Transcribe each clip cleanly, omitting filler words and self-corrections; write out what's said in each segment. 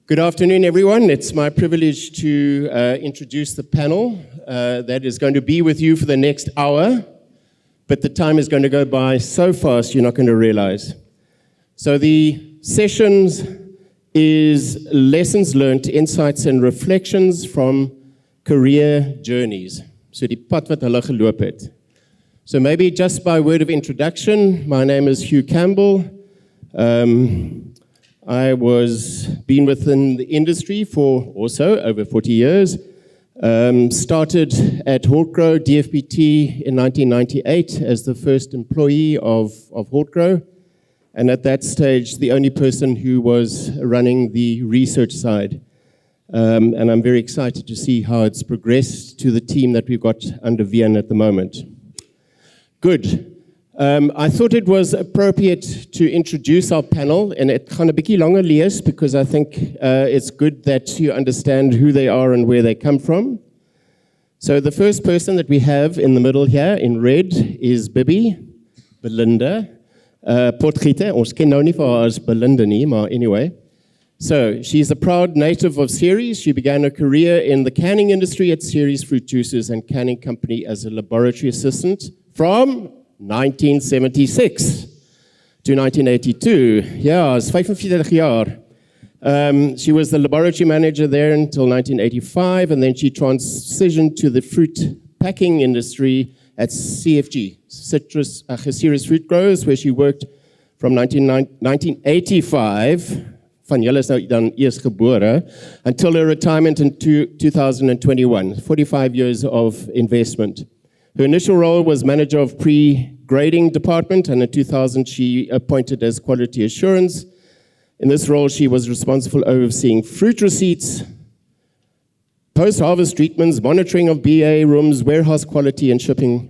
Good afternoon, everyone. It's my privilege to introduce the panel that is going to be with you for the next hour, but the time is going to go by so fast you're not going to realize. So the sessions is lessons learned, insights and reflections from career journeys. So die pad wat hulle geloop het. So maybe just by word of introduction, my name is Hugh Campbell. I was been within the industry for also over 40 years. Started at Hortgrow DFPT in 1998 as the first employee of Hortgrow. And at that stage, the only person who was running the research side. And I'm very excited to see how it's progressed to the team that we've got under Vian at the moment. Good. I thought it was appropriate to introduce our panel, and it gaan 'n bietjie langer lees because I think it's good that you understand who they are and where they come from. So the first person that we have in the middle here in red is Bibi Belinda Potgieter. Ons ken nou nie vir haar as Belinda nie, maar anyway. So she's a proud native of Ceres. She began her career in the canning industry at Ceres Fruit Juices and Canning Company as a laboratory assistant from 1976 to 1982. Yeah, it's 45 jaar. She was the laboratory manager there until 1985, and then she transitioned to the fruit packing industry at CFG, Ceres Fruit Growers, where she worked from 1985, van julle is nou dan eers gebore, until her retirement in 2021, 45 years of investment. Her initial role was manager of pre-grading department, and in 2000 she appointed as quality assurance. In this role, she was responsible for overseeing fruit receipts, post-harvest treatments, monitoring of BA rooms, warehouse quality, and shipping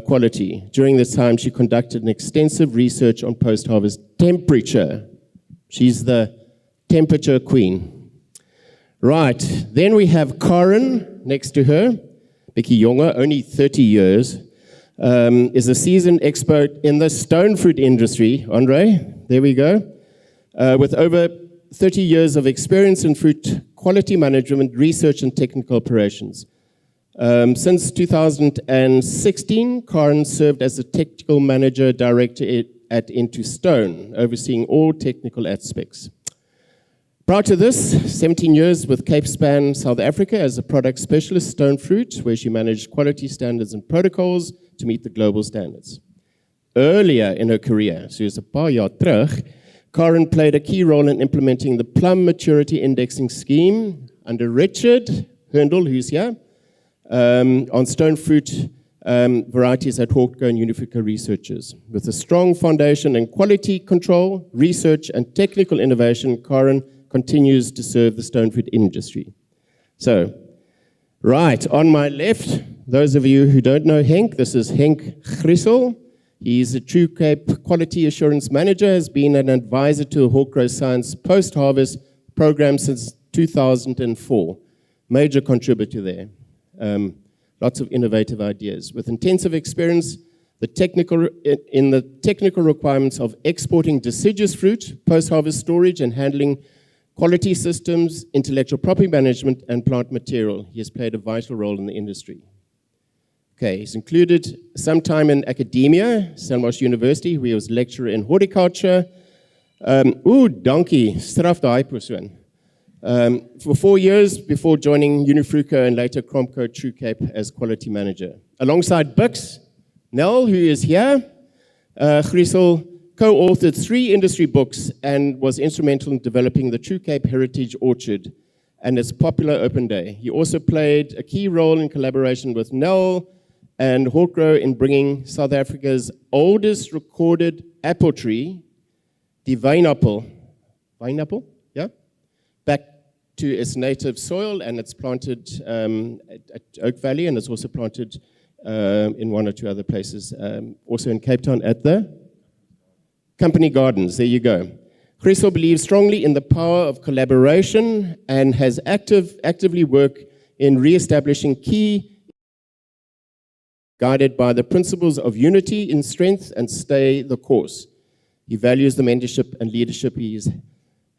quality. During this time, she conducted an extensive research on post-harvest temperature. She's the temperature queen. Right, then we have Karen next to her. Bietjie jonger, only 30 years, is a seasoned expert in the stone fruit industry. Andre, there we go. With over 30 years of experience in fruit quality management, research, and technical operations. Since 2016, Karen served as the technical manager director at Into Stone, overseeing all technical aspects. Prior to this, 17 years with Capespan, South Africa as a product specialist stone fruit, where she managed quality standards and protocols to meet the global standards. Earlier in her career, so it's 'n paar jaar terug, Karen played a key role in implementing the plum maturity indexing scheme under Richard Herndl, who's here, on stone fruit varieties at Hortgrow and Unifica Researchers. With a strong foundation in quality control, research, and technical innovation, Karen continues to serve the stone fruit industry. So, right, on my left, those of you who don't know Henk, this is Henk Grissel. He's a True Cape Quality Assurance Manager, has been an advisor to the Hortgrow Science post-harvest program since 2004. Major contributor there. Lots of innovative ideas. With intensive experience in the technical requirements of exporting deciduous fruit, post-harvest storage and handling quality systems, intellectual property management, and plant material. He has played a vital role in the industry. Okay, he's included some time in academia, Stellenbosch University, where he was lecturer in horticulture. Dankie, straf daai persoon. For 4 years before joining Unifica and later Cromco True Cape as quality manager. Alongside Bix, Nell, who is here, Grissel co-authored 3 industry books and was instrumental in developing the True Cape Heritage Orchard and its popular open day. He also played a key role in collaboration with Nell and Hortgrow in bringing South Africa's oldest recorded apple tree, the Wynappel, yeah, back to its native soil, and it's planted at Oak Valley, and it's also planted in 1 or 2 other places, also in Cape Town at the Company Gardens. There you go. Grissel believes strongly in the power of collaboration and has actively worked in re-establishing key, guided by the principles of unity in strength and stay the course. He values the mentorship and leadership he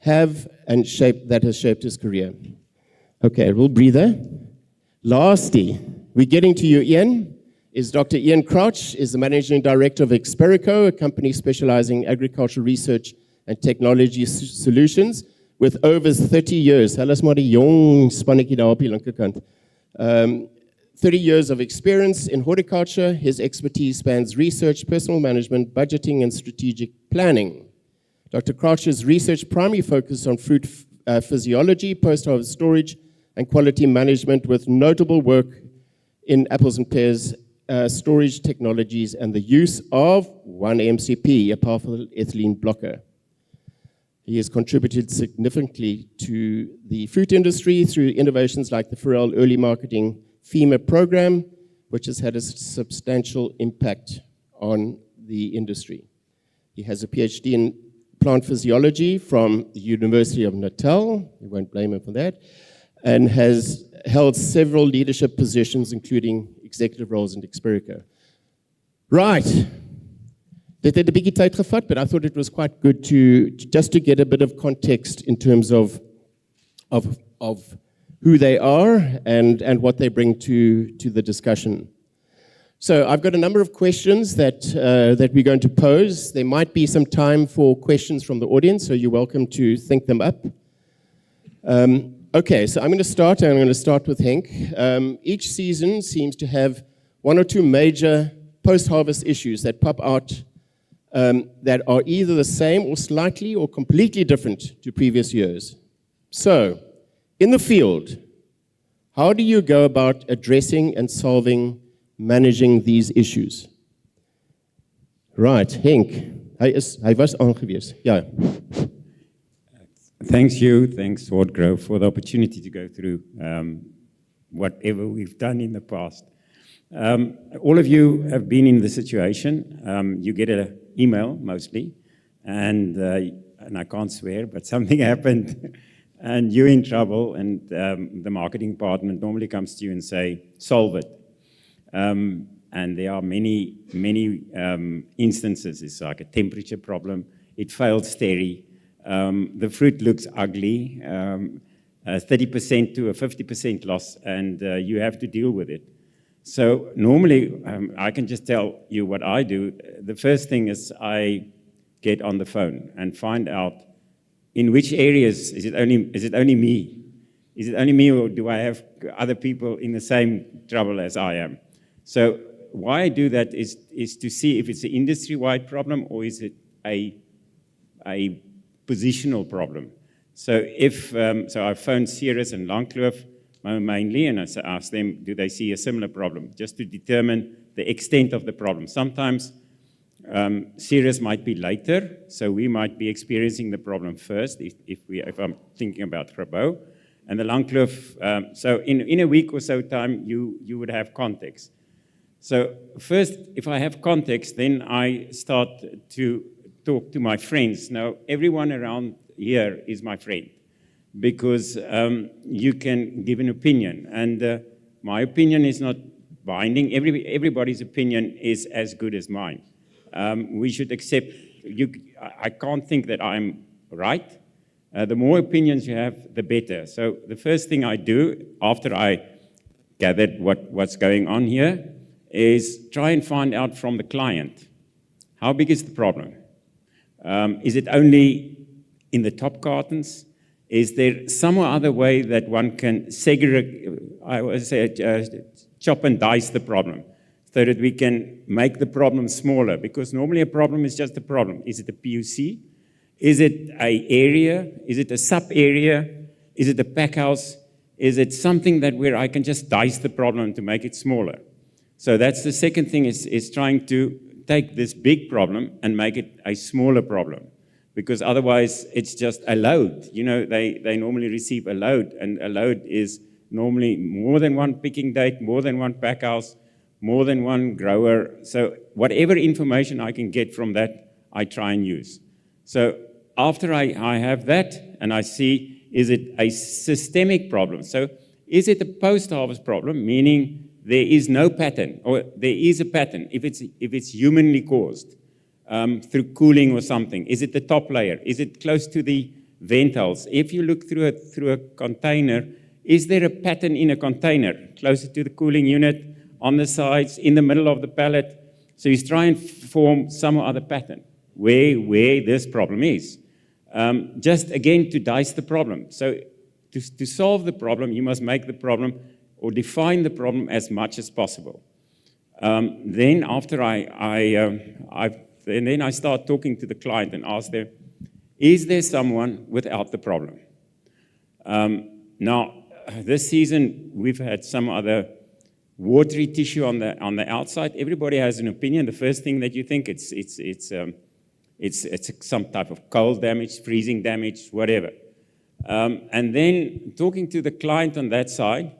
that has shaped his career. Okay, a little breather. Lastly, we're getting to you, Ian, is Dr. Ian Crouch, is the Managing Director of Experico, a company specializing in agricultural research and technology solutions with over 30 years. Hulle is maar die jong spannetjie daar op die linkerkant. 30 years of experience in horticulture. His expertise spans research, personal management, budgeting, and strategic planning. Dr. Crouch's research primarily focused on fruit physiology, post-harvest storage, and quality management, with notable work in apples and pears storage technologies and the use of 1-MCP, a powerful ethylene blocker. He has contributed significantly to the fruit industry through innovations like the Pharrell Early Marketing FEMA program, which has had a substantial impact on the industry. He has a PhD in plant physiology from the University of Natal, you won't blame him for that, and has held several leadership positions, including executive roles in Experico. Right. Dit het 'n bietjie tyd gevat, but I thought it was quite good to just to get a bit of context in terms of who they are and what they bring to the discussion. So I've got a number of questions that we're going to pose. There might be some time for questions from the audience, so you're welcome to think them up. Okay, so I'm going to start with Henk. Each season seems to have one or two major post-harvest issues that pop out that are either the same or slightly or completely different to previous years. So, in the field, how do you go about addressing and managing these issues? Right, Henk, hy was aangewees. Ja. Thanks you, thanks Swordgrove for the opportunity to go through whatever we've done in the past. All of you have been in the situation. You get an email mostly, and I can't swear, but something happened, and you're in trouble, and the marketing department normally comes to you and say, solve it. And there are many instances. It's like a temperature problem. It failed steri. The fruit looks ugly, 30% to a 50% loss, and you have to deal with it. So normally, I can just tell you what I do. The first thing is I get on the phone and find out in which areas is it only me? Is it only me, or do I have other people in the same trouble as I am? So why I do that is to see if it's an industry-wide problem or is it a positional problem. So so I phoned Ceres and Langkloof mainly, and I asked them, do they see a similar problem, just to determine the extent of the problem. Sometimes Ceres might be later, so we might be experiencing the problem first, if I'm thinking about Grabo. And the Langkloof, so in a week or so time, you would have context. So first, if I have context, then I start to talk to my friends. Now, everyone around here is my friend, because you can give an opinion, and my opinion is not binding. Everybody's opinion is as good as mine. We should accept, I can't think that I'm right. The more opinions you have, the better. So the first thing I do after I gathered what's going on here is try and find out from the client, how big is the problem? Is it only in the top cartons? Is there some other way that one can segregate, I would say, chop and dice the problem so that we can make the problem smaller? Because normally a problem is just a problem. Is it a PUC? Is it an area? Is it a sub-area? Is it a pack house? Is it something that where I can just dice the problem to make it smaller? So that's the second thing, is trying to take this big problem and make it a smaller problem. Because otherwise it's just a load. You know, they normally receive a load, and a load is normally more than one picking date, more than one pack house, more than one grower. So whatever information I can get from that, I try and use. So after I have that and I see, is it a systemic problem? So is it a post-harvest problem, meaning there is no pattern, or there is a pattern if it's humanly caused through cooling or something? Is it the top layer? Is it close to the vent holes. If you look through a container, is there a pattern in a container closer to the cooling unit, on the sides, in the middle of the pallet? So you try and form some other pattern where this problem is. Just again to dice the problem. So to solve the problem, you must make the problem or define the problem as much as possible. Then after then I start talking to the client and ask them, is there someone without the problem? Now, this season, we've had some other watery tissue on the outside. Everybody has an opinion. The first thing that you think, it's some type of cold damage, freezing damage, whatever. And then talking to the client on that side,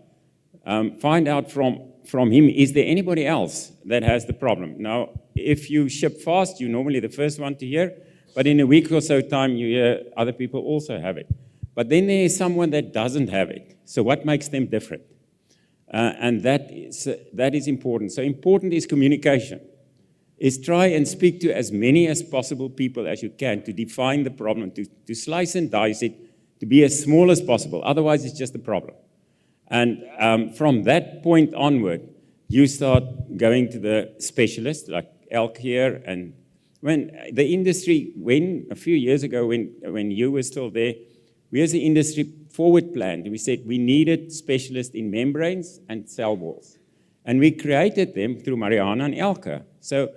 find out from him, is there anybody else that has the problem? Now, if you ship fast, you're normally the first one to hear, but in a week or so time, you hear other people also have it. But then there is someone that doesn't have it. So what makes them different? And that is important. So important is communication. Is try and speak to as many as possible people as you can to define the problem, to slice and dice it, to be as small as possible. Otherwise, it's just a problem. And from that point onward, you start going to the specialists like Elk here. And when the industry, a few years ago, when you were still there, we as the industry forward planned. We said we needed specialists in membranes and cell walls. And we created them through Mariana and Elke. So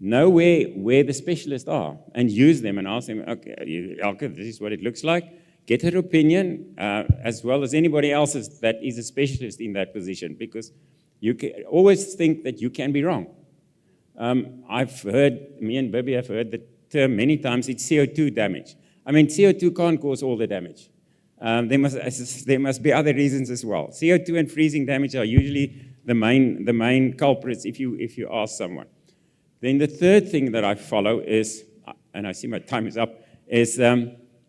know where the specialists are and use them and ask them, okay, Elke, this is what it looks like. Get her opinion, as well as anybody else's that is a specialist in that position, because you can always think that you can be wrong. I've heard, me and Bibby have heard the term many times, it's CO2 damage. I mean, CO2 can't cause all the damage. There must be other reasons as well. CO2 and freezing damage are usually the main culprits if you ask someone. Then the third thing that I follow is, and I see my time is up, is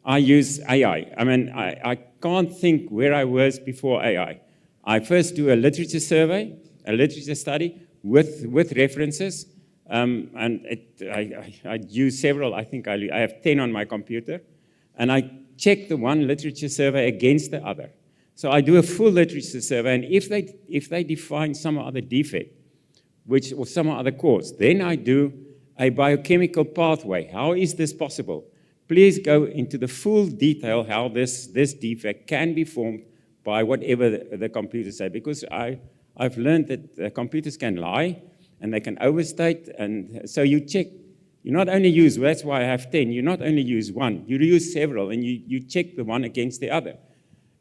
I use AI. I mean, I can't think where I was before AI. I first do a literature survey, a literature study with references, and I use several. I think I have 10 on my computer, and I check the one literature survey against the other. So I do a full literature survey, and if they define some other defect, or some other cause, then I do a biochemical pathway. How is this possible? Please go into the full detail how this defect can be formed by whatever the computers say, because I've learned that computers can lie and they can overstate, and so you check. You not only use, that's why I have 10, you not only use one, you use several, and you check the one against the other.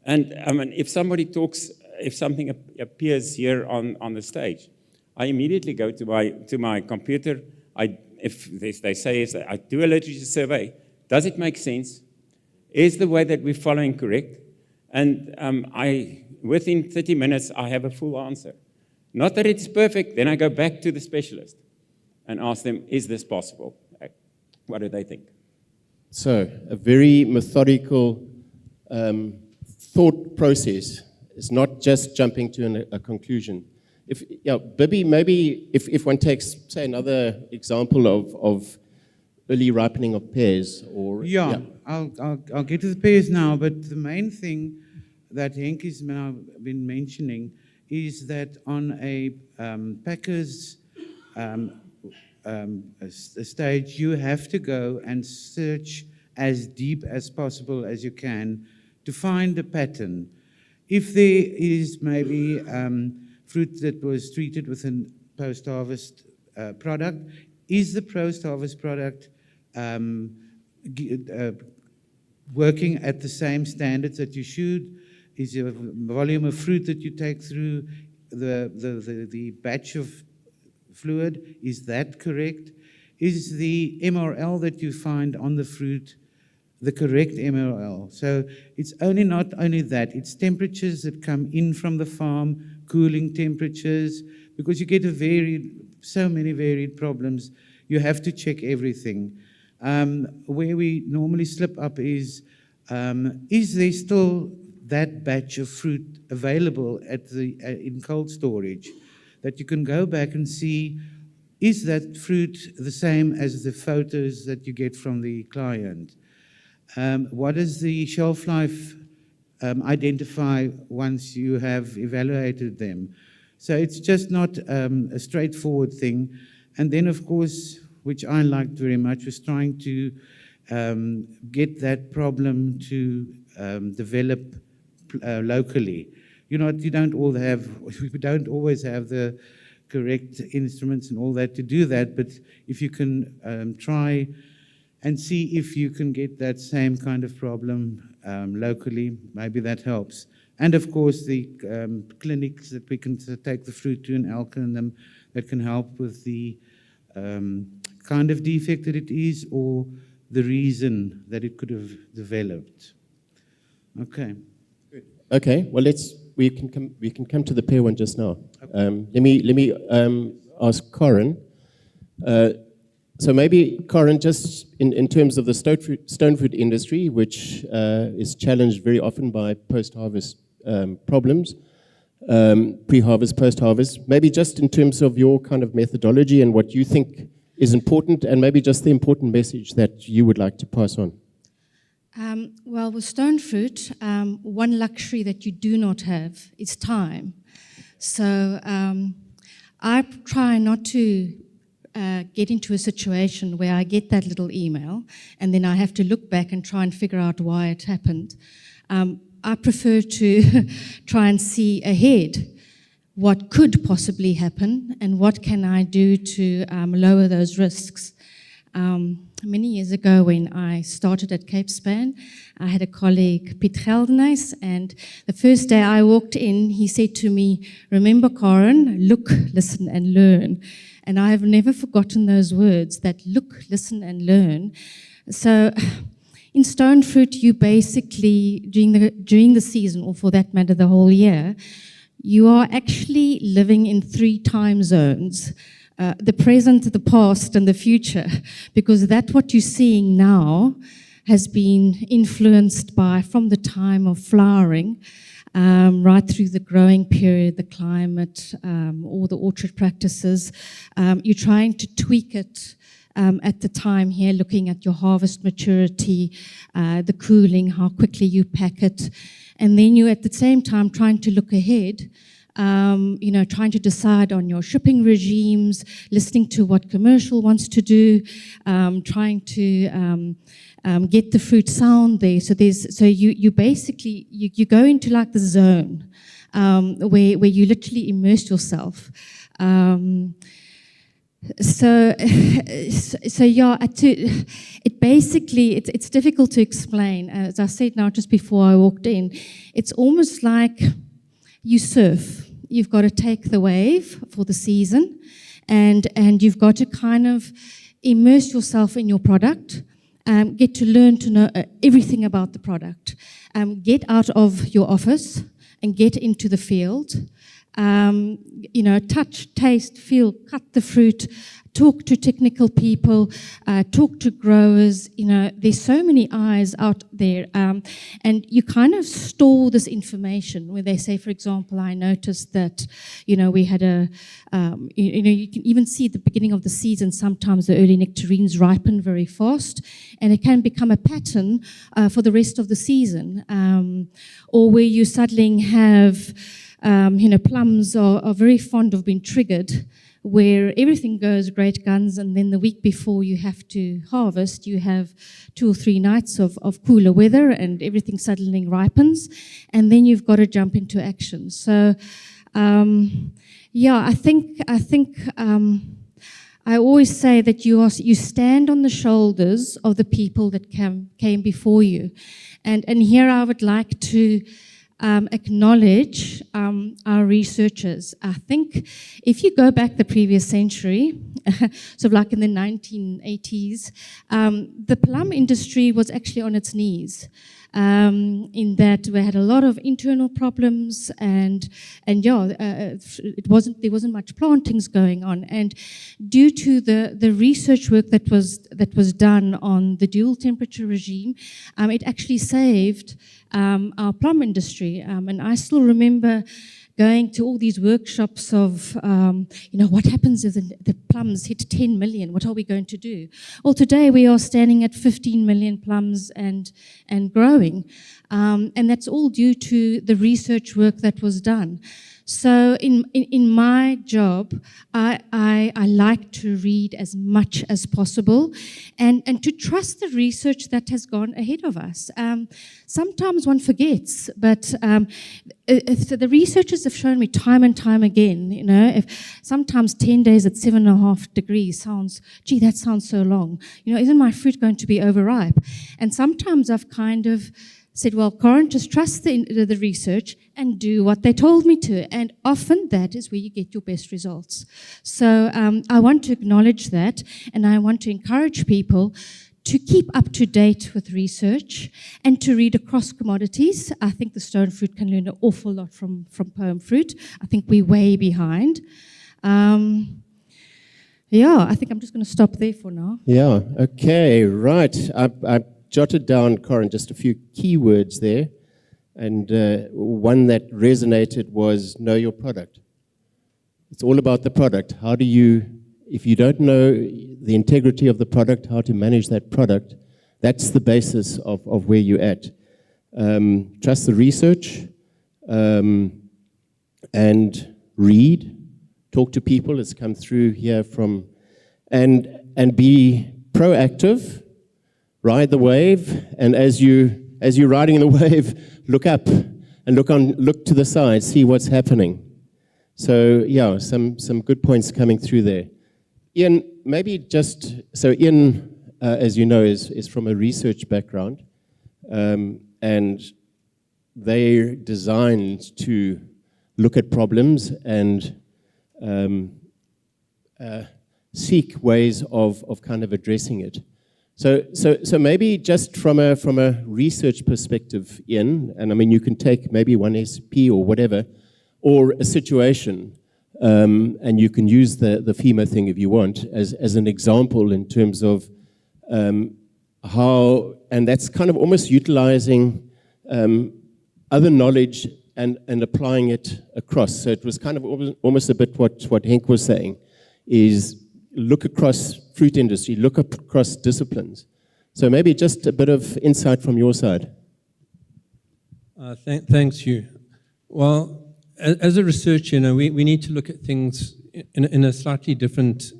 And I mean, if something appears here on the stage, I immediately go to my computer. If they say I do a literature survey, does it make sense? Is the way that we're following correct? And within 30 minutes, I have a full answer. Not that it's perfect, then I go back to the specialist and ask them, is this possible? What do they think? So, a very methodical thought process. It's not just jumping to a conclusion. Bibby, maybe if one takes, say, another example of early ripening of pears, or I'll get to the pears now. But the main thing that Henk has now been mentioning is that on a packer's a stage, you have to go and search as deep as possible as you can to find a pattern. If there is maybe fruit that was treated with a post-harvest product, is the post-harvest product working at the same standards that you should? Is the volume of fruit that you take through the batch of fluid, is that correct? Is the MRL that you find on the fruit the correct MRL? So it's not only that, it's temperatures that come in from the farm, cooling temperatures, because you get so many varied problems. You have to check everything. Where we normally slip up is there still that batch of fruit available in cold storage that you can go back and see, is that fruit the same as the photos that you get from the client? What does the shelf life identify once you have evaluated them? So it's just not a straightforward thing. And then, of course, which I liked very much, was trying to get that problem to develop locally. You don't always have the correct instruments and all that to do that, but if you can try and see if you can get that same kind of problem locally, maybe that helps. And of course, the clinics that we can take the fruit to and alkaline them, that can help with the kind of defect that it is, or the reason that it could have developed. Okay. Okay, well, we can come to the pear one just now. Let me ask Corin. So maybe, Corin, just in terms of the stone fruit industry, which is challenged very often by post-harvest problems, pre-harvest, post-harvest, maybe just in terms of your kind of methodology and what you think is important, and maybe just the important message that you would like to pass on. Well, with stone fruit, one luxury that you do not have is time. So I try not to get into a situation where I get that little email and then I have to look back and try and figure out why it happened. I prefer to try and see ahead what could possibly happen and what can I do to lower those risks. Many years ago when I started at Capespan, I had a colleague, Piet Geldenhuys, and the first day I walked in, he said to me, "Remember, Corin, look, listen and learn." And I have never forgotten those words, that look, listen and learn. So in stone fruit, you basically, during the season, or for that matter, the whole year, you are actually living in 3 time zones. The present, the past, and the future, because that what you're seeing now has been influenced by from the time of flowering right through the growing period, the climate, all the orchard practices. You're trying to tweak it at the time here, looking at your harvest maturity, the cooling, how quickly you pack it, and then you at the same time trying to look ahead. Trying to decide on your shipping regimes, listening to what commercial wants to do, trying to get the fruit sound there. So you basically you go into like the zone where you literally immerse yourself. So yeah, it basically it's difficult to explain. As I said now, just before I walked in, it's almost like you surf. You've got to take the wave for the season, and you've got to kind of immerse yourself in your product, get to learn to know everything about the product, get out of your office and get into the field, touch, taste, feel, cut the fruit, talk to technical people, talk to growers. There's so many eyes out there, and you kind of store this information. Where they say, for example, I noticed that, we had you can even see at the beginning of the season, sometimes the early nectarines ripen very fast, and it can become a pattern for the rest of the season. Or where you suddenly have, plums are very fond of being triggered, where everything goes great guns, and then the week before you have to harvest, you have 2 or 3 nights of cooler weather, and everything suddenly ripens, and then you've got to jump into action. So, I think I always say that you stand on the shoulders of the people that came before you, and here I would like to acknowledge our researchers. I think if you go back the previous century, sort of like in the 1980s, the plum industry was actually on its knees. In that we had a lot of internal problems, and there wasn't much plantings going on, and due to the research work that was done on the dual temperature regime, it actually saved our plum industry. And I still remember going to all these workshops of, what happens if the plums hit 10 million? What are we going to do? Well, today we are standing at 15 million plums and growing. And that's all due to the research work that was done. So in my job, I like to read as much as possible and to trust the research that has gone ahead of us. Sometimes one forgets, but the researchers have shown me time and time again, if sometimes 10 days at 7.5 degrees that sounds so long. Isn't my fruit going to be overripe? And sometimes I've kind of said, well, Corin, just trust the research and do what they told me to. And often that is where you get your best results. So I want to acknowledge that, and I want to encourage people to keep up to date with research and to read across commodities. I think the stone fruit can learn an awful lot from poem fruit. I think we're way behind. I think I'm just going to stop there for now. Yeah, okay, right. I jotted down, Corin, just a few keywords there, and one that resonated was know your product. It's all about the product. How do you, if you don't know the integrity of the product, how to manage that product, that's the basis of where you're at. Trust the research, and read, talk to people, it's come through here from, and be proactive. Ride the wave, and as you're riding the wave, look up and look to the side, see what's happening. So yeah, some good points coming through there. Ian, Ian, as you know, is from a research background, and they're designed to look at problems and seek ways of kind of addressing it. So maybe just from a research perspective, Ian, and I mean you can take maybe one SP or whatever, or a situation, and you can use the FEMA thing if you want as an example in terms of how, and that's kind of almost utilizing other knowledge and applying it across. So it was kind of almost a bit what Henk was saying, is look across fruit industry, look across disciplines. So maybe just a bit of insight from your side. Thanks, Hugh. Well, as a researcher, we need to look at things in a slightly different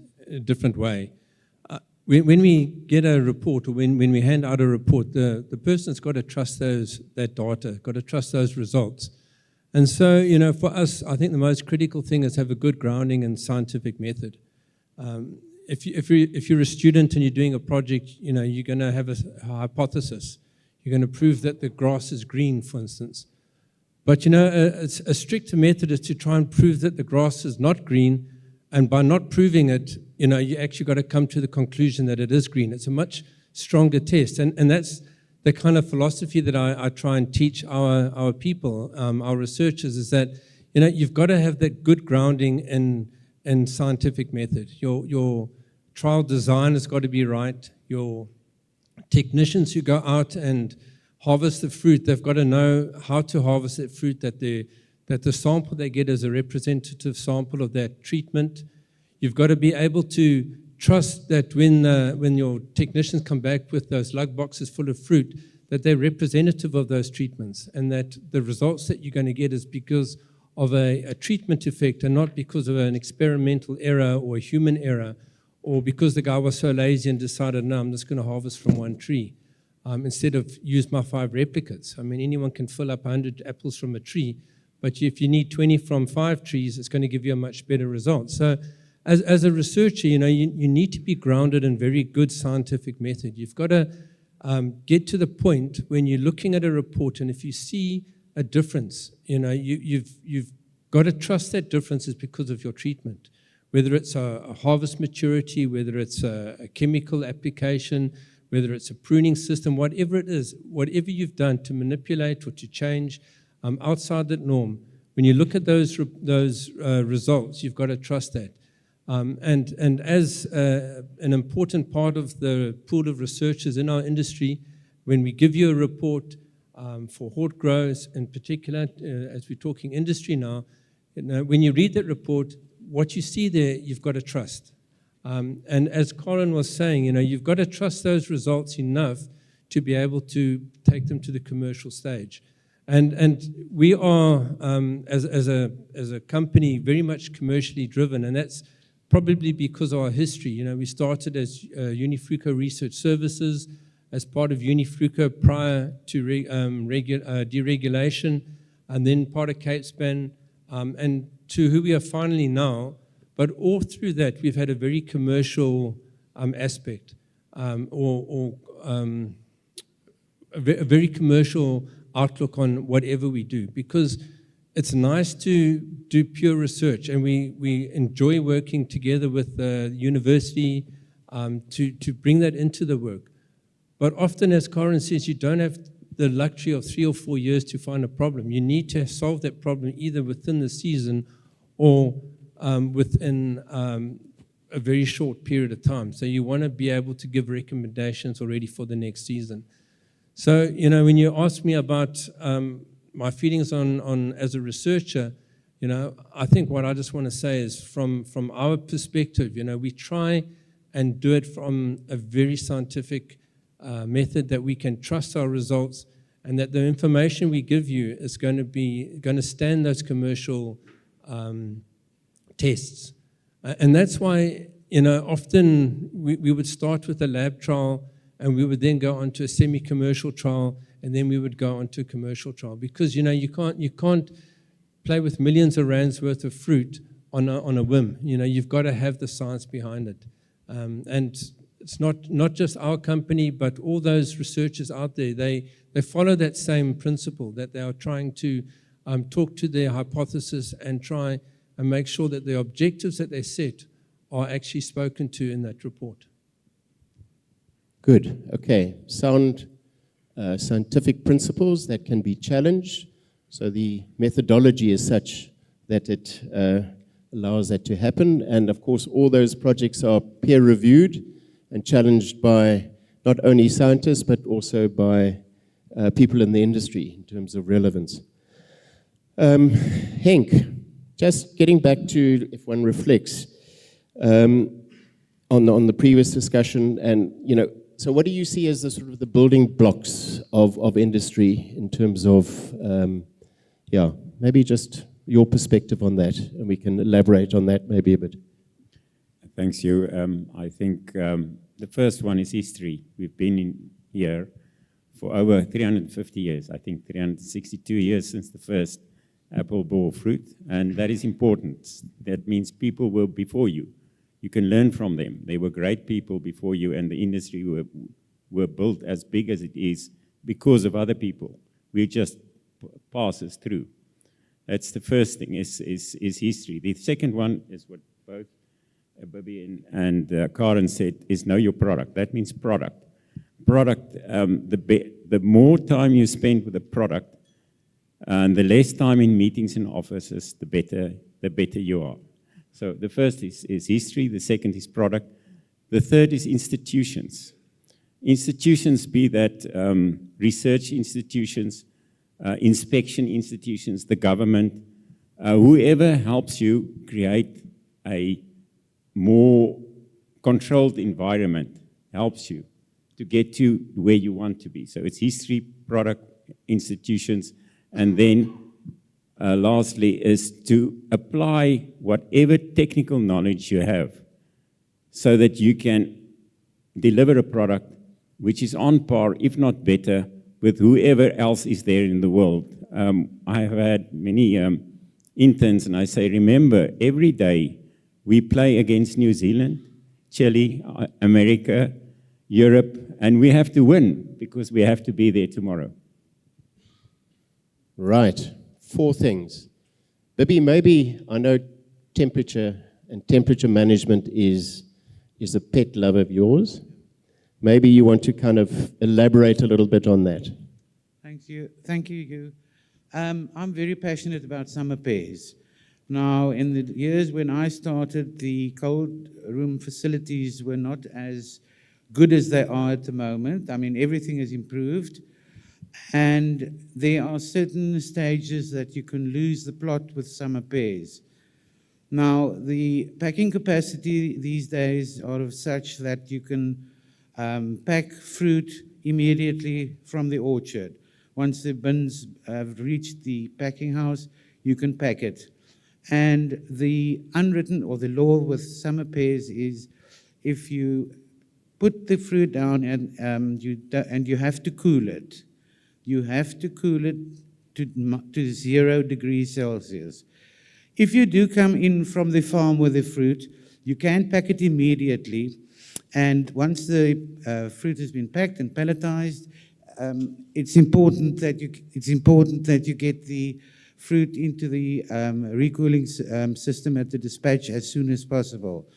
way. When we get a report, or when we hand out a report, the person's got to trust that data, got to trust those results. And so, for us, I think the most critical thing is have a good grounding in scientific method. If you're a student and you're doing a project, you're going to have a hypothesis. You're going to prove that the grass is green, for instance. But a stricter method is to try and prove that the grass is not green, and by not proving it, you actually got to come to the conclusion that it is green. It's a much stronger test, and that's the kind of philosophy that I try and teach our people, our researchers, is that you've got to have that good grounding in scientific method. Your trial design has got to be right. Your technicians who go out and harvest the fruit, they've got to know how to harvest that fruit, that the sample they get is a representative sample of that treatment. You've got to be able to trust that when your technicians come back with those lug boxes full of fruit, that they're representative of those treatments, and that the results that you're going to get is because of a treatment effect and not because of an experimental error or a human error, or because the guy was so lazy and decided, no, I'm just going to harvest from one tree instead of use my 5 replicates. I mean, anyone can fill up 100 apples from a tree, but if you need 20 from 5 trees, it's going to give you a much better result. So as a researcher, you need to be grounded in very good scientific method. You've got to get to the point when you're looking at a report, and if you see a difference, you've got to trust that difference is because of your treatment. Whether it's a harvest maturity, whether it's a chemical application, whether it's a pruning system, whatever it is, whatever you've done to manipulate or to change outside that norm, when you look at those results, you've got to trust that. And as an important part of the pool of researchers in our industry, when we give you a report for hort growers in particular, as we're talking industry now, You know, when you read that report, what you see there, you've got to trust. And as Colin was saying, you know, you've got to trust those results enough to be able to take them to the commercial stage. And we are, as a company, very much commercially driven, and that's probably because of our history. You know, we started as Unifruco Research Services, as part of Unifruco prior to deregulation, and then part of Capespan, and to who we are finally now. But all through that, we've had a very commercial aspect, a very commercial outlook on whatever we do, because it's nice to do pure research, and we enjoy working together with the university to bring that into the work. But often, as Corin says, you don't have the luxury of 3 or 4 years to find a problem. You need to solve that problem either within the season or within a very short period of time. So you want to be able to give recommendations already for the next season. So, you know, when you ask me about my feelings on as a researcher, you know, I think what I just want to say is from our perspective, you know, we try and do it from a very scientific method that we can trust our results, and that the information we give you is going to stand those commercial tests. And that's why, you know, often we would start with a lab trial, and we would then go on to a semi-commercial trial, and then we would go on to a commercial trial. Because, you know, you can't play with millions of rands worth of fruit on a whim. You know, you've got to have the science behind it. And it's not just our company, but all those researchers out there, they follow that same principle, that they are trying to talk to their hypothesis and try and make sure that the objectives that they set are actually spoken to in that report. Good. Okay. Sound scientific principles that can be challenged. So the methodology is such that it allows that to happen. And of course, all those projects are peer-reviewed and challenged by not only scientists, but also by people in the industry in terms of relevance. Henk, just getting back to, if one reflects on the previous discussion, and, you know, so what do you see as the sort of the building blocks of industry in terms of, maybe just your perspective on that, and we can elaborate on that maybe a bit. Thanks, Hugh. I think the first one is history. We've been in here for over 350 years, I think 362 years since the first apple bore fruit, and that is important. That means people were before you. You can learn from them. They were great people before you, and the industry were built as big as it is because of other people. We just passes through. That's the first thing, is history. The second one is what both Bobby and Karen said, is know your product. That means product. Product, the more time you spend with the product, and the less time in meetings and offices, the better you are. So the first is history, the second is product, the third is institutions. Institutions, be that research institutions, inspection institutions, the government, whoever helps you create a more controlled environment helps you to get to where you want to be. So it's history, product, institutions, and then lastly is to apply whatever technical knowledge you have so that you can deliver a product which is on par, if not better, with whoever else is there in the world. I have had many interns, and I say, remember, every day we play against New Zealand, Chile, America, Europe, and we have to win because we have to be there tomorrow. Right. 4 things. Bibby, maybe I know temperature and temperature management is a pet love of yours. Maybe you want to kind of elaborate a little bit on that. Thank you, Hugh. I'm very passionate about summer pairs. Now, in the years when I started, the cold room facilities were not as good as they are at the moment. I mean, everything has improved. And there are certain stages that you can lose the plot with summer pears. Now, the packing capacity these days are of such that you can pack fruit immediately from the orchard. Once the bins have reached the packing house, you can pack it. And the unwritten or the law with summer pears is if you put the fruit down and you have to cool it. You have to cool it to 0 degrees Celsius. If you do come in from the farm with the fruit, you can pack it immediately. And once the fruit has been packed and palletized, it's important that you get the fruit into the recooling system at the dispatch as soon as possible.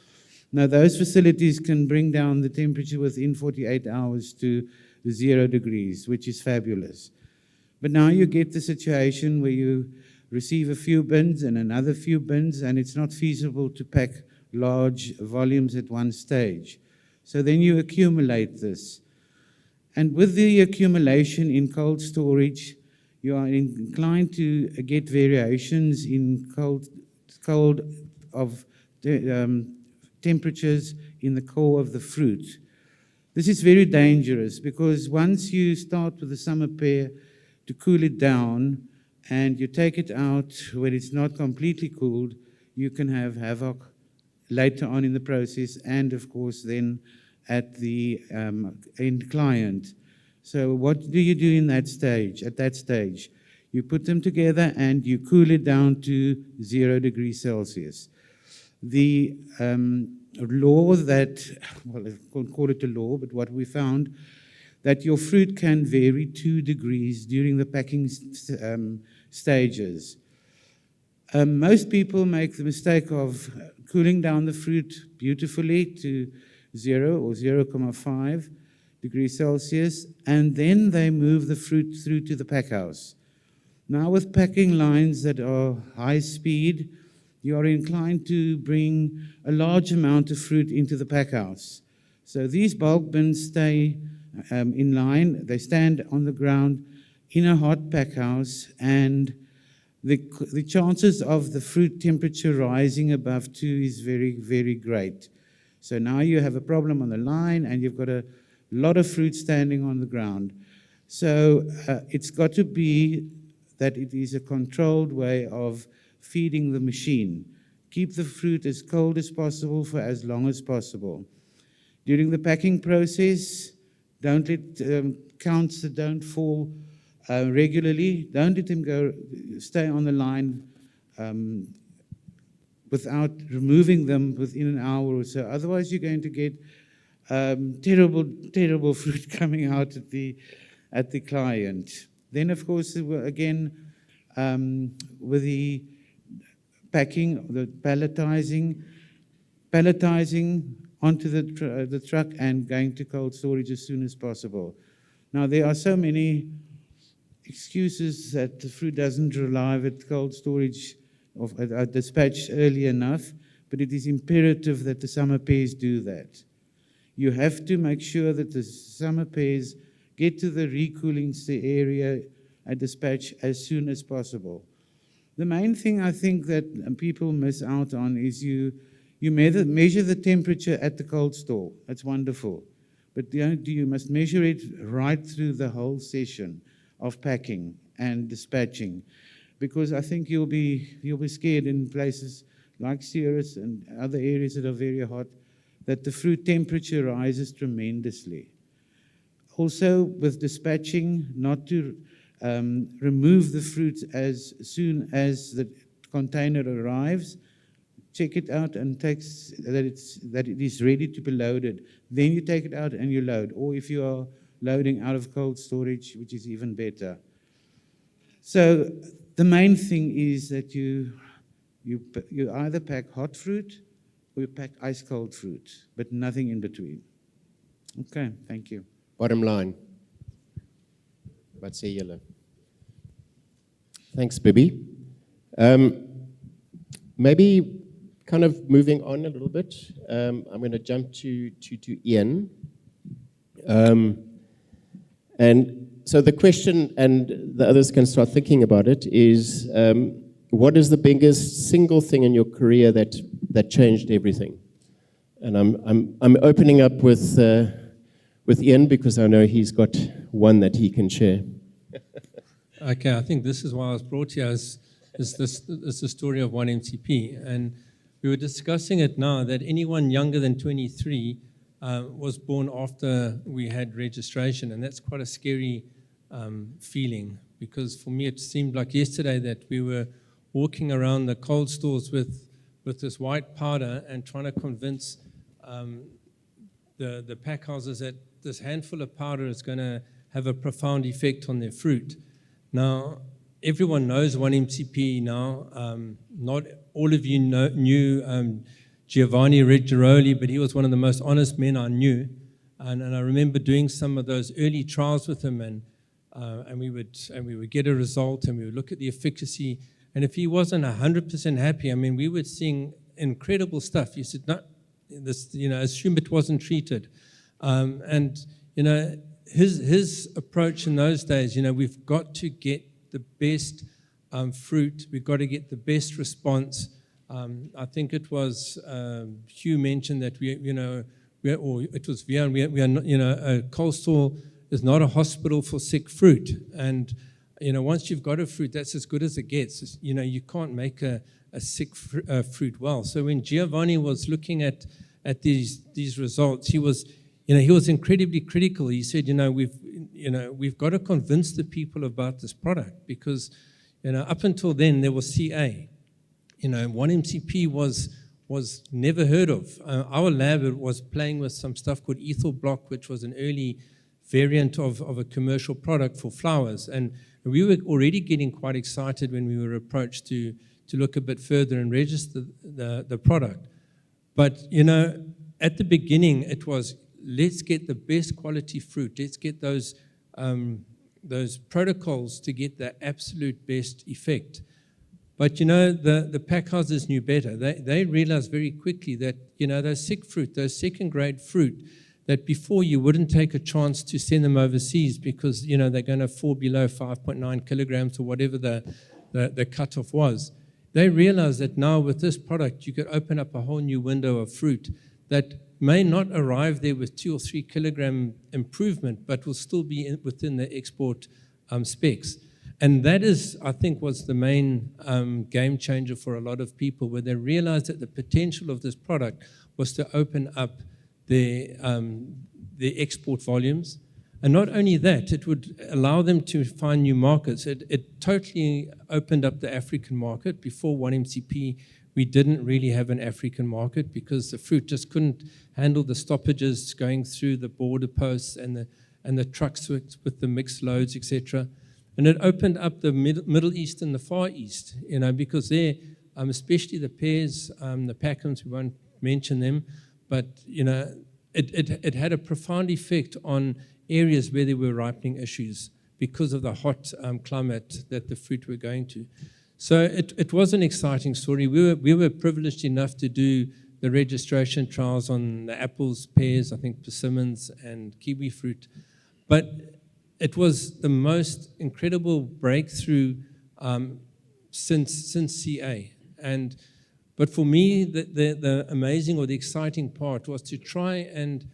Now, those facilities can bring down the temperature within 48 hours to 0 degrees, which is fabulous. But now you get the situation where you receive a few bins and another few bins, and it's not feasible to pack large volumes at one stage. So then you accumulate this. And with the accumulation in cold storage, you are inclined to get variations in cold of temperatures in the core of the fruit. This is very dangerous because once you start with the summer pear to cool it down and you take it out when it's not completely cooled, you can have havoc later on in the process and, of course, then at the end client. So what do you do in that stage? At that stage, you put them together and you cool it down to 0 degrees Celsius. The law that, well, I can't call it a law, but what we found, that your fruit can vary 2 degrees during the packing stages. Most people make the mistake of cooling down the fruit beautifully to 0 or 0.5 degrees Celsius, and then they move the fruit through to the pack house. Now, with packing lines that are high speed, you are inclined to bring a large amount of fruit into the pack house. So these bulk bins stay in line, they stand on the ground in a hot pack house, and the chances of the fruit temperature rising above 2 is very, very great. So now you have a problem on the line and you've got a lot of fruit standing on the ground. So it's got to be that it is a controlled way of feeding the machine. Keep the fruit as cold as possible for as long as possible. During the packing process, don't let counts that don't fall regularly. Don't let them stay on the line without removing them within an hour or so. Otherwise, you're going to get terrible, terrible fruit coming out at the client. Then, of course, again, with the packing, the palletizing onto the truck and going to cold storage as soon as possible. Now, there are so many excuses that the fruit doesn't arrive at cold storage or at dispatch early enough, but it is imperative that the summer pears do that. You have to make sure that the summer pears get to the recooling area at dispatch as soon as possible. The main thing I think that people miss out on is you measure the temperature at the cold store. That's wonderful. But you must measure it right through the whole session of packing and dispatching, because I think you'll be scared in places like Ceres and other areas that are very hot that the fruit temperature rises tremendously. Also, with dispatching, not to remove the fruit as soon as the container arrives. Check it out and that it is ready to be loaded. Then you take it out and you load. Or if you are loading out of cold storage, which is even better. So the main thing is that you either pack hot fruit or you pack ice cold fruit, but nothing in between. Okay, thank you. Bottom line. Wat sê julle? Thanks, Bibi. Maybe kind of moving on a little bit, I'm going to jump to Ian. And So the question, and the others can start thinking about it, is what is the biggest single thing in your career that changed everything? And I'm opening up with Ian because I know he's got one that he can share. Okay, I think this is why I was brought here, is the story of 1MCP. And we were discussing it now, that anyone younger than 23 was born after we had registration, and that's quite a scary feeling, because for me it seemed like yesterday that we were walking around the cold stores with this white powder and trying to convince the pack houses that this handful of powder is going to have a profound effect on their fruit. Now, everyone knows 1MCP now. Not all of you knew Giovanni Reggiaroli, but he was one of the most honest men I knew. And I remember doing some of those early trials with him, and we would get a result, and we would look at the efficacy. And if he wasn't 100% happy, I mean, we were seeing incredible stuff. He said, no, this, assume it wasn't treated. His approach in those days, we've got to get the best fruit. We've got to get the best response. I think it was Hugh mentioned that or it was Vian. We are not, a cold store is not a hospital for sick fruit. And once you've got a fruit, that's as good as it gets. You can't make a sick fruit well. So when Giovanni was looking at these results, he was incredibly critical. He said, we've got to convince the people about this product, because up until then there was CA. 1MCP was never heard of. Our lab was playing with some stuff called ethyl block, which was an early variant of a commercial product for flowers, and we were already getting quite excited when we were approached to look a bit further and register the product. But at the beginning it was, let's get the best quality fruit. Let's get those protocols to get the absolute best effect. But the pack houses knew better. They realized very quickly that those sick fruit, those second-grade fruit, that before you wouldn't take a chance to send them overseas because they're going to fall below 5.9 kilograms or whatever the cutoff was. They realized that now with this product you could open up a whole new window of fruit that may not arrive there with 2 or 3 kilogram improvement, but will still be within the export specs. And that is, I think, was the main game changer for a lot of people, where they realized that the potential of this product was to open up the export volumes. And not only that, it would allow them to find new markets. It totally opened up the African market. Before 1MCP, we didn't really have an African market because the fruit just couldn't handle the stoppages going through the border posts and the trucks with the mixed loads, etc. And it opened up the Middle East and the Far East, because there, especially the pears, the Packhams, we won't mention them, but it had a profound effect on areas where there were ripening issues because of the hot climate that the fruit were going to. So it was an exciting story. We were privileged enough to do the registration trials on the apples, pears, I think persimmons, and kiwi fruit. But it was the most incredible breakthrough since CA. But for me, the amazing or the exciting part was to try and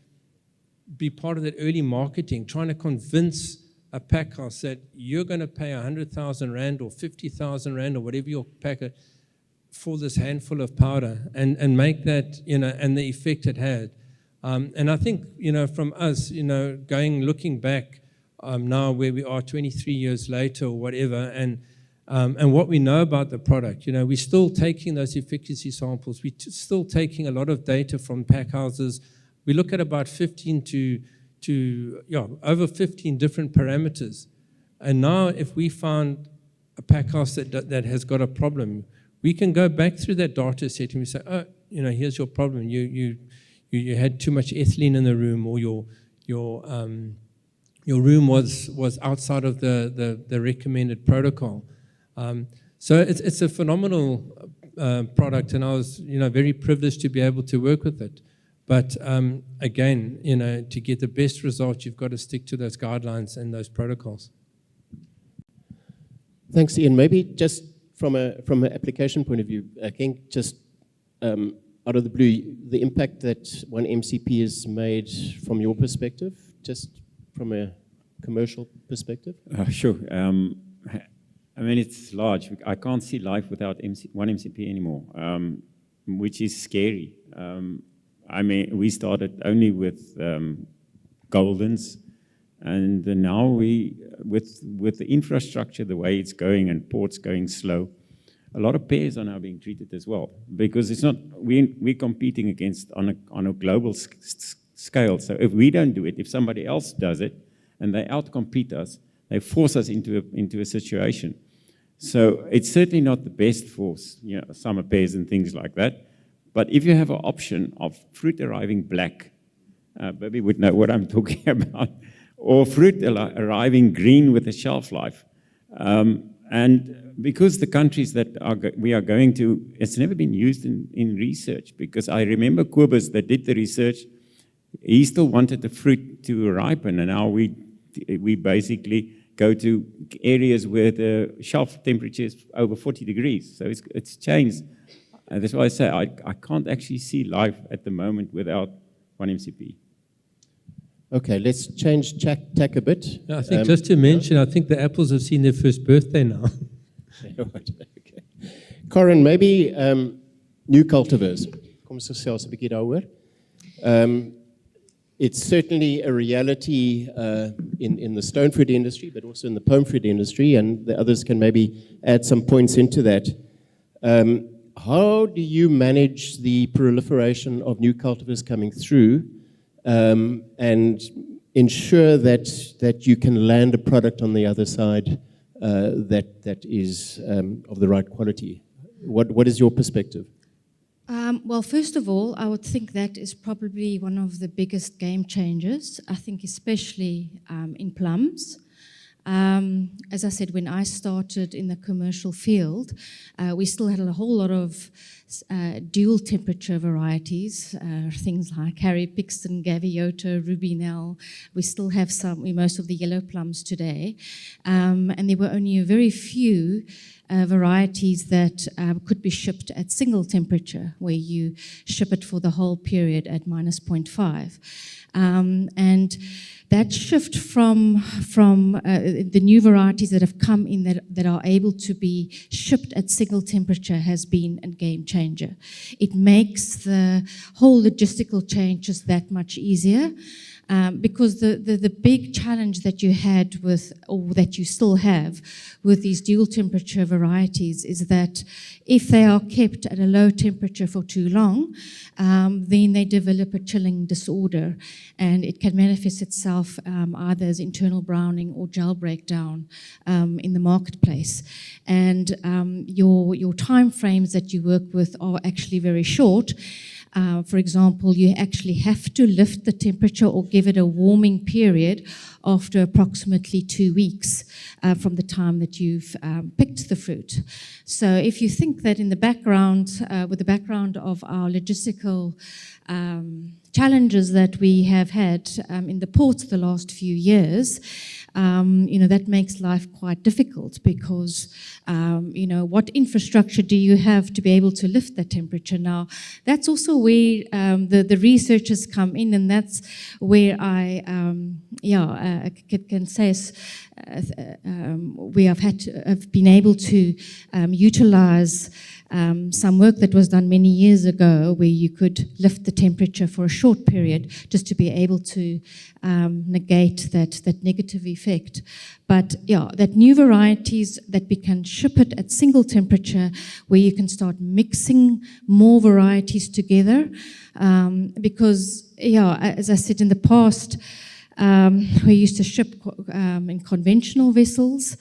be part of that early marketing, trying to convince a pack house that you're going to pay 100,000 Rand or 50,000 Rand or whatever your packer for this handful of powder and make that, and the effect it had. And I think, from us, looking back now where we are 23 years later or whatever, and what we know about the product, we're still taking those efficacy samples. We're still taking a lot of data from pack houses. We look at about 15 over 15 different parameters. And now if we found a pack house that has got a problem, we can go back through that data set and we say, oh, here's your problem. You had too much ethylene in the room, or your room was outside of the recommended protocol. So it's a phenomenal product, and I was very privileged to be able to work with it. But again, you know, to get the best results, you've got to stick to those guidelines and those protocols. Thanks, Ian. Maybe just from an application point of view, I think just out of the blue, the impact that one MCP has made from your perspective, just from a commercial perspective? Sure. I mean, it's large. I can't see life without one MCP anymore, which is scary. I mean, we started only with Goldens, and now with the infrastructure, the way it's going, and ports going slow, a lot of pairs are now being treated as well, because it's not, we're competing against on a global scale. So if we don't do it, if somebody else does it, and they outcompete us, they force us into a situation. So it's certainly not the best for, you know, summer pairs and things like that. But if you have an option of fruit arriving black, Bobby would know what I'm talking about, or fruit arriving green with a shelf life. And because the countries that we are going to, it's never been used in research, because I remember Kobus that did the research, he still wanted the fruit to ripen, and now we basically go to areas where the shelf temperature is over 40 degrees. So it's changed. And that's why I say I can't actually see life at the moment without one MCP. Okay, let's change tack a bit. I think just to mention, I think the apples have seen their first birthday now. Okay. Corin, maybe new cultivars. Kom ons gesels 'n bietjie daaroor. It's certainly a reality in the stone fruit industry, but also in the palm fruit industry, and the others can maybe add some points into that. How do you manage the proliferation of new cultivars coming through and ensure that you can land a product on the other side that is of the right quality? What is your perspective? Well, first of all, I would think that is probably one of the biggest game changers, I think especially in plums. As I said, when I started in the commercial field, we still had a whole lot of dual temperature varieties, things like Harry Pixton, Gaviota, Rubinell. We still have most of the yellow plums today. And there were only a very few varieties that could be shipped at single temperature, where you ship it for the whole period at minus 0.5. And that shift from the new varieties that have come in that are able to be shipped at single temperature has been a game changer. It makes the whole logistical change just that much easier. Because the big challenge that you had with, or that you still have with these dual temperature varieties, is that if they are kept at a low temperature for too long, then they develop a chilling disorder, and it can manifest itself either as internal browning or gel breakdown in the marketplace. And your time frames that you work with are actually very short. For example, you actually have to lift the temperature or give it a warming period after approximately 2 weeks from the time that you've picked the fruit. So if you think that in the background, with the background of our logistical challenges that we have had in the ports the last few years, that makes life quite difficult, because, what infrastructure do you have to be able to lift that temperature? Now, that's also where the researchers come in, and that's where I can say we have been able to utilize some work that was done many years ago, where you could lift the temperature for a short period just to be able to negate that negative effect. But that new varieties that we can ship it at single temperature, where you can start mixing more varieties together, because as I said in the past, we used to ship in conventional vessels,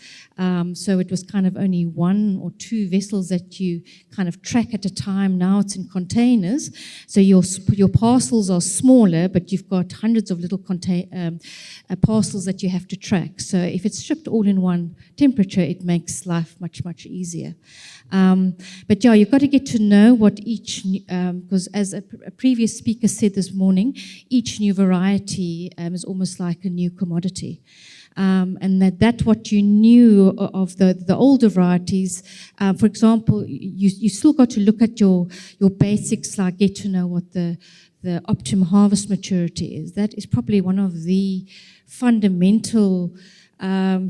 So it was kind of only 1 or 2 vessels that you kind of track at a time. Now it's in containers. So your parcels are smaller, but you've got hundreds of little parcels that you have to track. So if it's shipped all in one temperature, it makes life much, much easier. But yeah, you've got to get to know what each, because as a previous speaker said this morning, each new variety is almost like a new commodity. And that's what you knew of the older varieties. For example, you still got to look at your basics, like get to know what the optimum harvest maturity is. That is probably one of the fundamental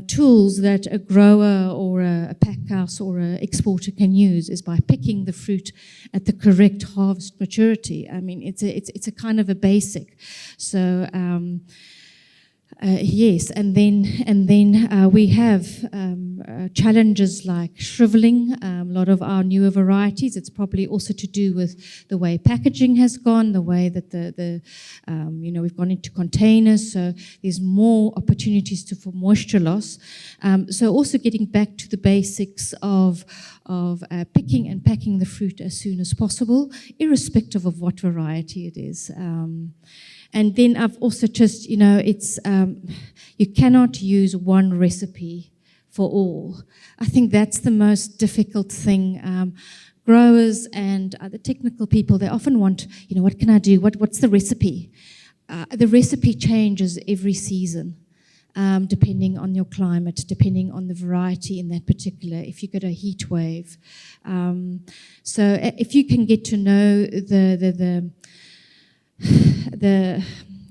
tools that a grower or a pack house or an exporter can use, is by picking the fruit at the correct harvest maturity. I mean, it's a kind of a basic. So yes, and then we have challenges like shriveling. A lot of our newer varieties, it's probably also to do with the way packaging has gone, the way that we've gone into containers. So there's more opportunities for moisture loss. So also getting back to the basics of picking and packing the fruit as soon as possible, irrespective of what variety it is. And then I've also just, it's you cannot use one recipe for all. I think that's the most difficult thing. Growers and other technical people, they often want, what can I do? What's the recipe? The recipe changes every season, depending on your climate, depending on the variety in that particular, if you get a heat wave. So if you can get to know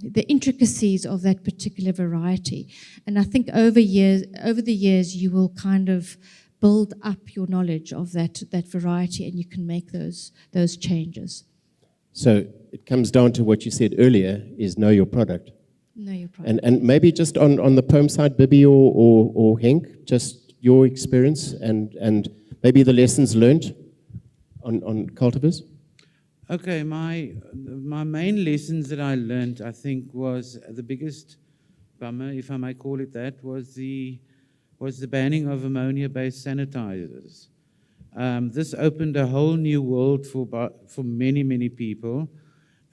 the intricacies of that particular variety. And I think over the years, you will kind of build up your knowledge of that variety, and you can make those changes. So it comes down to what you said earlier, is know your product. Know your product. And maybe just on the poem side, Bibi or Henk, just your experience and maybe the lessons learned on cultivars. Okay, my main lessons that I learned, I think, was the biggest bummer, if I may call it that, was the banning of ammonia-based sanitizers. This opened a whole new world for many, many people,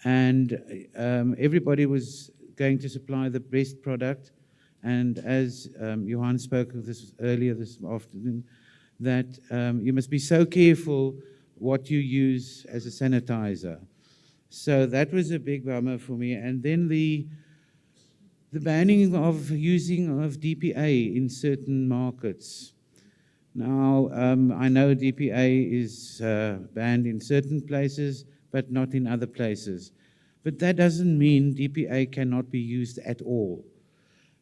and everybody was going to supply the best product. And as Johan spoke of this earlier this afternoon, that you must be so careful what you use as a sanitizer. So that was a big bummer for me. And then the banning of using of DPA in certain markets. Now, I know DPA is banned in certain places, but not in other places. But that doesn't mean DPA cannot be used at all.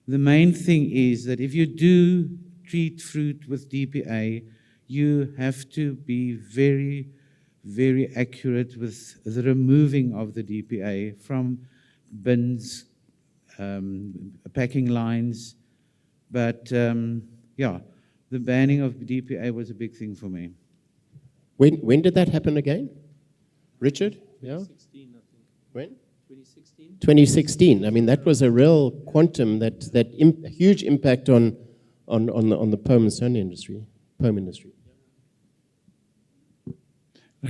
The main thing is that if you do treat fruit with DPA, you have to be very, very accurate with the removing of the DPA from bins, packing lines. But yeah, the banning of DPA was a big thing for me. When did that happen again? Richard? Yeah? 2016, I think. When? 2016? 2016. I mean, that was a real quantum, huge impact on the poem and stone industry, poem industry.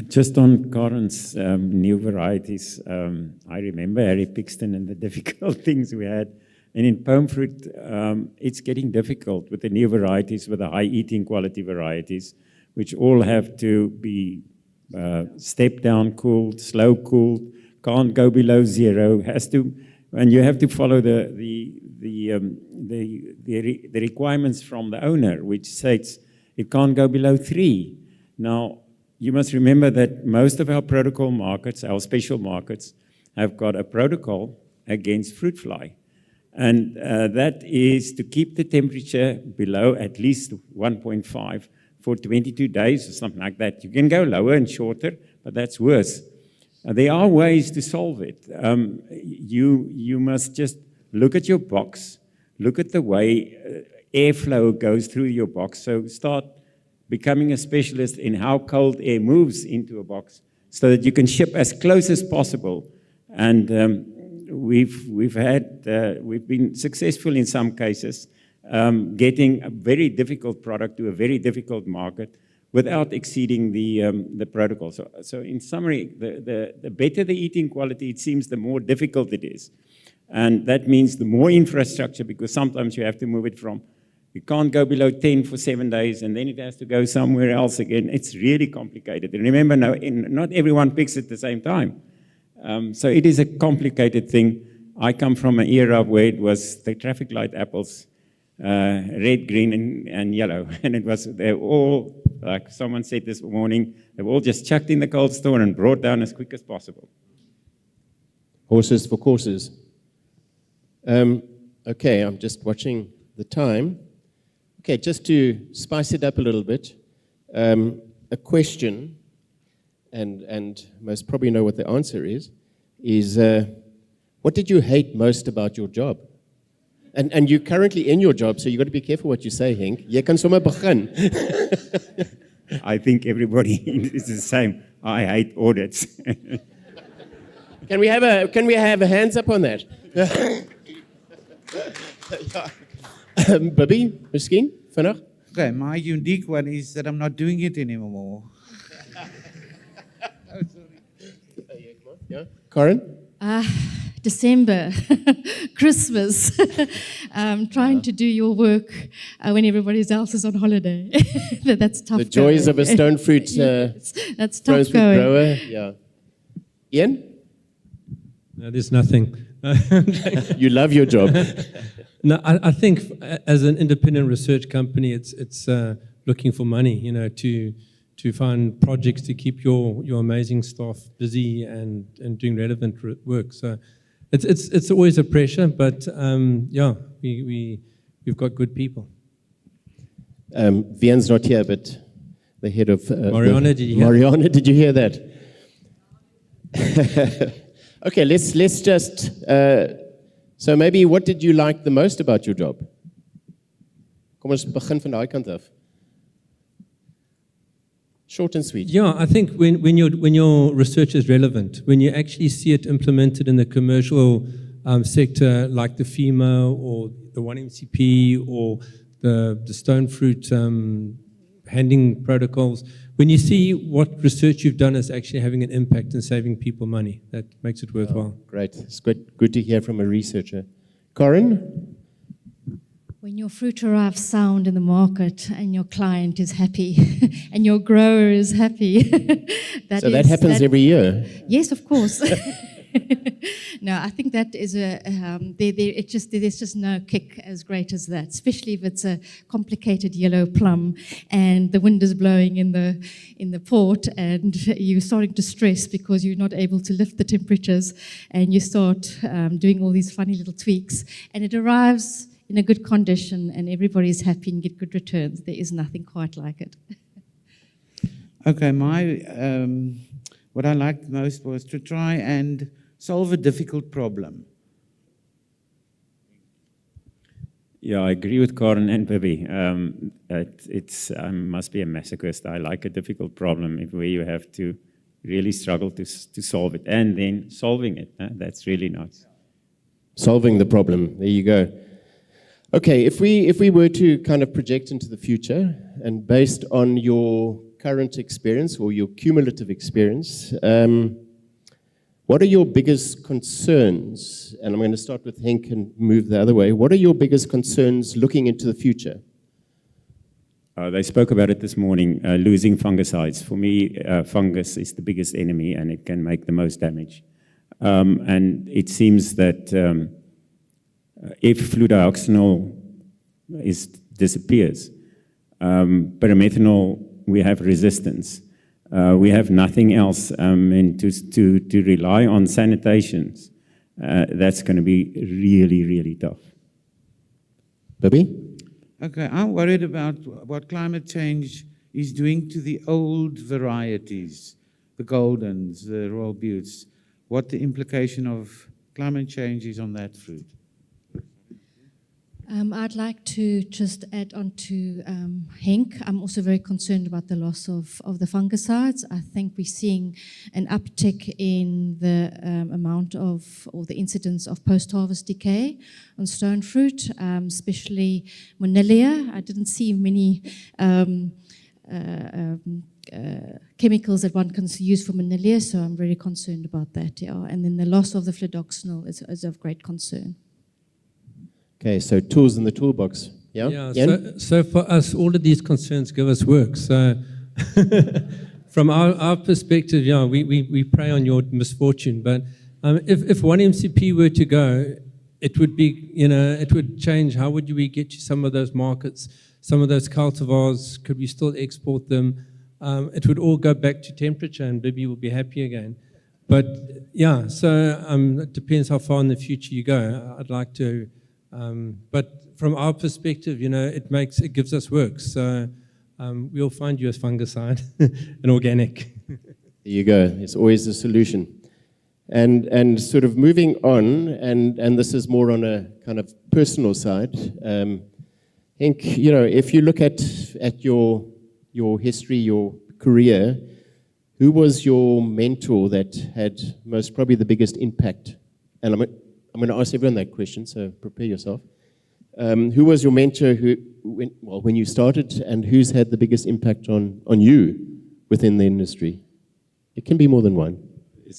Just on Karen's new varieties, I remember Harry Pixton and the difficult things we had. And in poem fruit, it's getting difficult with the new varieties, with the high eating quality varieties, which all have to be step down cooled, slow cooled, can't go below 0, and you have to follow the requirements from the owner, which states it can't go below 3. Now, you must remember that most of our protocol markets, our special markets, have got a protocol against fruit fly. And that is to keep the temperature below at least 1.5 for 22 days or something like that. You can go lower and shorter, but that's worse. There are ways to solve it. You must just look at your box, look at the way airflow goes through your box. So start becoming a specialist in how cold air moves into a box so that you can ship as close as possible. And we've been successful in some cases, getting a very difficult product to a very difficult market without exceeding the protocol. So in summary, the better the eating quality, it seems the more difficult it is. And that means the more infrastructure, because sometimes you have to move it from, you can't go below 10 for 7 days, and then it has to go somewhere else again. It's really complicated. And remember, not everyone picks at the same time. So it is a complicated thing. I come from an era where it was the traffic light apples, red, green, and yellow. And they're all, like someone said this morning, they were all just chucked in the cold store and brought down as quick as possible. Horses for courses. Okay, I'm just watching the time. Okay, just to spice it up a little bit, a question, and most probably know what the answer is what did you hate most about your job? And you're currently in your job, so you've got to be careful what you say, Henk. Jy kan sommer begin. I think everybody is the same. I hate audits. Can we have a hands up on that? Bobby, miskien, vinnig? Okay, my unique one is that I'm not doing it anymore. Yeah. Karen? December, Christmas, trying to do your work when everybody else is on holiday. That's tough. The joys of a stone fruit, Yes, that's stone tough fruit going. grower. Yeah. Ian? No, there's nothing. You love your job. No, I think as an independent research company, it's looking for money, to find projects to keep your amazing staff busy and doing relevant work. So it's always a pressure, but yeah, we've got good people. Vian's not here, but the head of Mariana, did you hear? Mariana, did you hear that? Okay, let's just. So maybe, what did you like the most about your job? Kom ons begin van daai kant af. Short and sweet. Yeah, I think when your research is relevant, when you actually see it implemented in the commercial sector, like the FEMA or the 1MCP or the stone fruit handling protocols, when you see what research you've done is actually having an impact and saving people money, that makes it worthwhile. Great. It's good to hear from a researcher. Corin? When your fruit arrives sound in the market and your client is happy and your grower is happy. That happens every year. Yes, of course. No, I think that is there's just no kick as great as that, especially if it's a complicated yellow plum and the wind is blowing in the port and you're starting to stress because you're not able to lift the temperatures and you start doing all these funny little tweaks and it arrives in a good condition and everybody's happy and get good returns. There is nothing quite like it. Okay, what I liked most was to try and solve a difficult problem. Yeah, I agree with Karen and Bibi. I must be a masochist. I like a difficult problem where you have to really struggle to solve it and then solving it. That's really nice. Solving the problem. There you go. Okay, if we were to kind of project into the future and based on your current experience or your cumulative experience, what are your biggest concerns? And I'm going to start with Henk and move the other way. What are your biggest concerns looking into the future? They spoke about it this morning, losing fungicides. For me, fungus is the biggest enemy and it can make the most damage. And it seems that if fludioxonil disappears, pyrimethanol, we have resistance. We have nothing else, and to rely on sanitations, that's going to be really, really tough. Bobby? Okay, I'm worried about what climate change is doing to the old varieties, the Goldens, the Royal Buttes, what the implication of climate change is on that fruit. I'd like to just add on to Henk. I'm also very concerned about the loss of the fungicides. I think we're seeing an uptick in the amount of, or the incidence of post-harvest decay on stone fruit, especially Monnilia. I didn't see many chemicals that one can use for Monnilia, so I'm very concerned about that. Yeah. And then the loss of the fluodoxanil is of great concern. Okay, so tools in the toolbox. Yeah? Yeah, Jan? so for us, all of these concerns give us work. So from our perspective, yeah, we pray on your misfortune. But if one MCP were to go, it would be, it would change. How would we get you some of those markets, some of those cultivars? Could we still export them? It would all go back to temperature and Bibi will be happy again. But yeah, so it depends how far in the future you go. I'd like to... but from our perspective, it gives us work. So we'll find you as fungicide and organic. There you go. It's always a solution. And sort of moving on, and this is more on a kind of personal side. Henk, if you look at your history, your career, who was your mentor that had most probably the biggest impact? And I'm going to ask everyone that question, so prepare yourself. Who was your mentor when you started, and who's had the biggest impact on you within the industry? It can be more than one.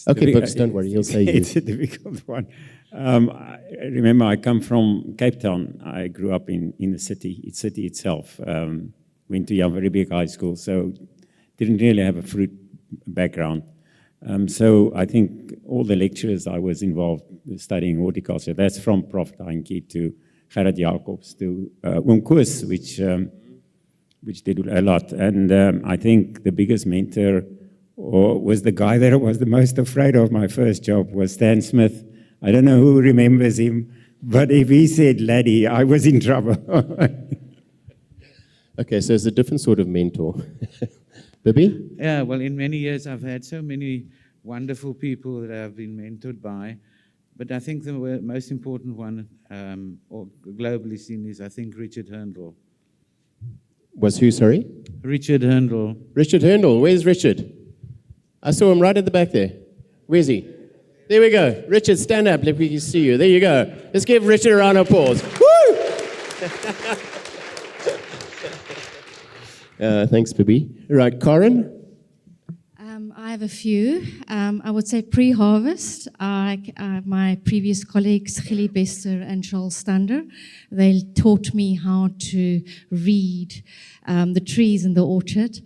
Okay, Books, don't worry, he'll say you. It's a difficult one. I remember I come from Cape Town. I grew up in the city itself. Went to Jan Verriebeek High School, so didn't really have a fruit background. So I think all the lecturers I was involved studying horticulture, that's from Prof. Daintjie to Gerard Jacobs to Koos, which did a lot. And I think the biggest mentor was the guy that I was the most afraid of my first job was Stan Smith. I don't know who remembers him, but if he said laddie, I was in trouble. Okay, so it's a different sort of mentor. Bibi? Yeah, well, in many years I've had so many wonderful people that I've been mentored by, but I think the most important one, or globally seen, is I think Richard Herndl. Was who, sorry? Richard Herndl. Richard Herndl. Where's Richard? I saw him right at the back there. Where's he? There we go. Richard, stand up. Let me see you. There you go. Let's give Richard a round of applause. Woo! Thanks, Bibi. Right, Karen? I have a few. I would say pre-harvest, my previous colleagues, Gilly Bester and Charles Stander, they taught me how to read the trees in the orchard.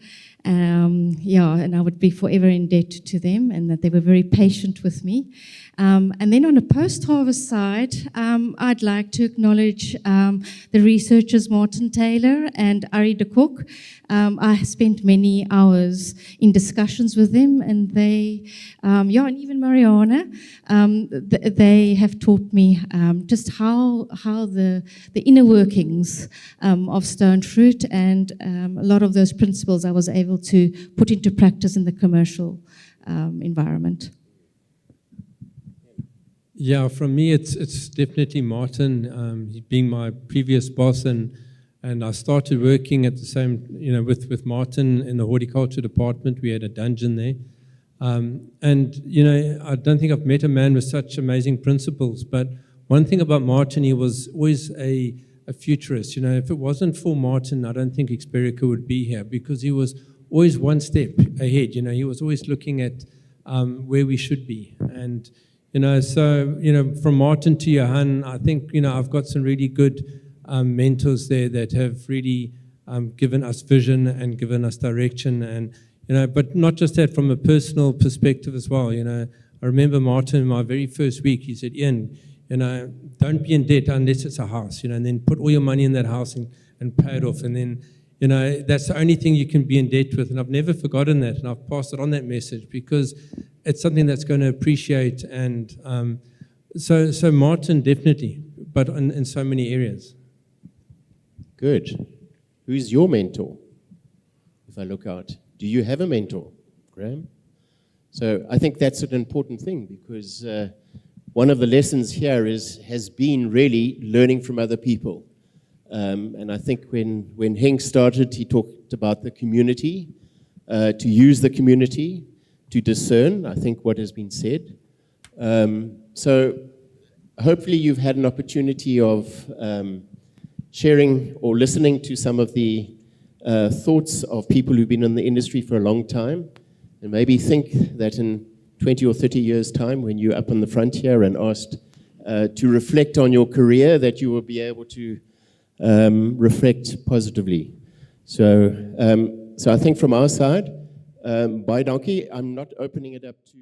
And I would be forever in debt to them, and that they were very patient with me. And then on a post-harvest side, I'd like to acknowledge the researchers Martin Taylor and Ari de Kock. I spent many hours in discussions with them, and they, and even Mariana, they have taught me just how the inner workings of stone fruit, and a lot of those principles I was able to put into practice in the commercial environment. Yeah, from me, it's definitely Martin. He being my previous boss, and I started working at the same, with Martin in the horticulture department. We had a dungeon there. I don't think I've met a man with such amazing principles, but one thing about Martin, he was always a futurist. If it wasn't for Martin, I don't think Experica would be here, because he was always one step ahead. He was always looking at where we should be. And from Martin to Johan, I think, I've got some really good mentors there that have really given us vision and given us direction. And, but not just that, from a personal perspective as well. I remember Martin in my very first week, he said, Ian, don't be in debt unless it's a house, and then put all your money in that house and pay it off. And then, that's the only thing you can be in debt with. And I've never forgotten that. And I've passed it on, that message, because it's something that's going to appreciate. And so Martin, definitely, but in so many areas. Good. Who's your mentor? If I look out, do you have a mentor, Graham? So I think that's an important thing, because one of the lessons here has been really learning from other people. And I think when Henk started, he talked about the community, to use the community, to discern, I think, what has been said. So hopefully you've had an opportunity of sharing or listening to some of the thoughts of people who've been in the industry for a long time, and maybe think that in 20 or 30 years' time, when you're up on the frontier and asked to reflect on your career, that you will be able to reflect positively. So I think from our side, baie dankie. I'm not opening it up to